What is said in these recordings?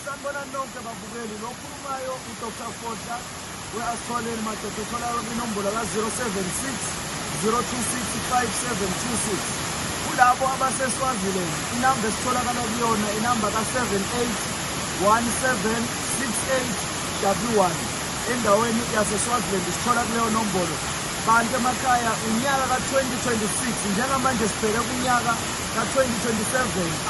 Sanibona nonke babukeli lo khulumayo uDr Fodla we-Asitholeni madoda uthola inombolo ka-076 026 5726. Kulabo abaseswazileni inamba esitholakala kuyona inamba ka-781768W1 endaweni yaseSwaziland sithola kuleyo nombolo. Bantu emakhaya unyaka ka-2026 njengamanje sibheke kunyaka ka-2027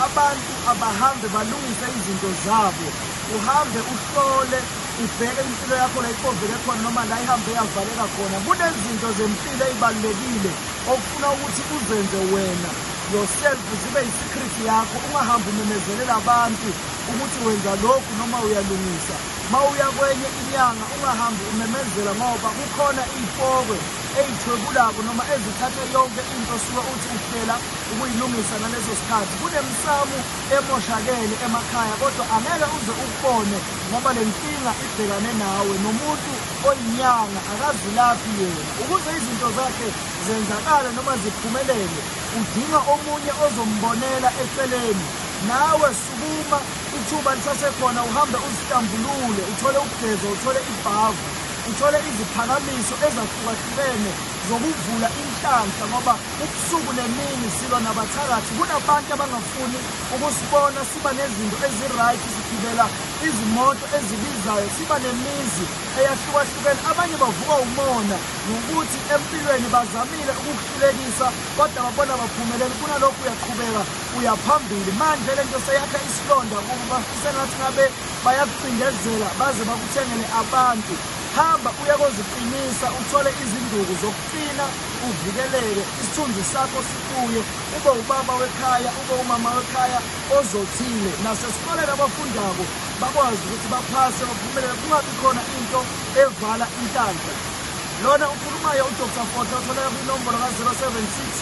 abantu abahambe balungise izinto zabo. Uhambe uhlole ubheke impilo yakho la ikovele khona noma la ihambe yavaleka khona. Kunezinto zempilo ezibalulekile okufuna ukuthi uzenze wena yourself zibe yi-secret yakho. Ungahambi umemezelela abantu ukuthi wenza lokhu noma uyalungisa. Mawuya kwenye inyanga ungahambi umemezela ngoba kukhona iy'fokwe ey'thwebulako noma ezithatha yonke into osuke uthi uhlela ukuyilungisa ngaleso sikhathi. Kunemsamu emoshakele emakhaya kodwa angeke uze ukubone ngoba le nkinga ibhekane nawe nomuntu oyinyanga akazilaphi yena. Ukuze izinto zakhe zenzakale noma ziphumelele udinga omunye ozombonela eceleni. Nawe sukuma ithuba lisasekhona uhambe uzihlambulule uthole ukugeza uthole ibhavu uthole iziphakamiso ezahlukahlukene zokuvula inhlanhla ngoba ubusuku nemini silwa nabathakathi. Kunabantu abangafuni ukusibona siba nezinto ezi-right, sigibela izimoto ezibizayo, siba nemizi eyahlukahlukene. Abanye bavuka umona nokuthi empilweni bazamile ukukuhlulekisa kodwa babona baphumelele. Kunalokhu uyaqhubeka uyaphambili. Manje le nto seyakha isilonda kuba sengathi ngabe bayakucindezela baze bakuthengele abantu. Hamba uye koziqinisa uthole izinduku zokuqina uvikeleke, isithunzi sakho sibuye, ube ubaba wekhaya, ube umama wekhaya ozothile. Nasesikoleni abafundako bakwazi ukuthi baphase baphumelele, kungabi khona into evala inhlanhla. Lona ukhulumayo uDr Fodla utholeka kwinombolo ka-076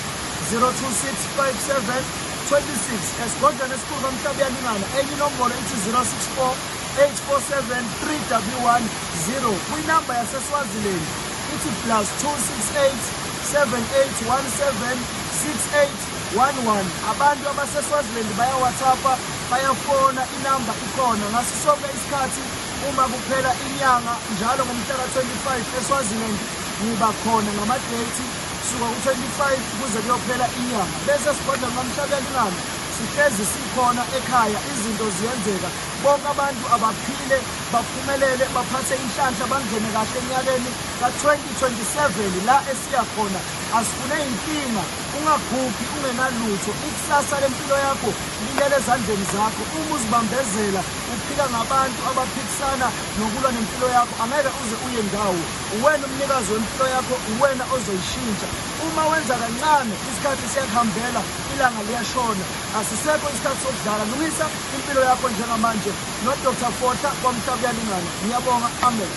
026 5726. Esigodlweni esikhulu kaMhlaba Uyalingana enye inombolo ithi 064 847 3W10. Kwinamba yaseSwaziland ithi +268 7817 6811. Abantu abaseSwaziland baya-WhatsAppa, bayafona, inamba ikhona ngaso sonke isikhathi. Uma kuphela inyanga njalo ngomhla ka-25 eSwaziland ngiba khona ngama-date suka ku-25 kuze kuyophela inyanga. Bese esigodlweni kaMhlaba Uyalingana sihlezi sikhona ekhaya, izinto ziyenzeka. Bonke abantu abaphile baphumelele baphathe inhlanhla bangene kahle enyakeni ka-2027 la esiya khona. Asifune inkinga, ungagubhi ungenalutho. Ikusasa lempilo yakho lilele ezandleni zakho. Uma uzibambezela uphika ngabantu abaphikisana nokulwa nempilo yakho angeke uze uye ndawo. Uwena umnikazi wempilo yakho, uwena ozoyishintsha. Uma wenza kancane isikhathi siyakuhambela, ilanga liyashona. Asisekho isikhathi sokudlala. Lungisa impilo yakho njengamanje noDr Fodla kwaMhlaba Uyalingana. Ngiyabonga, amen.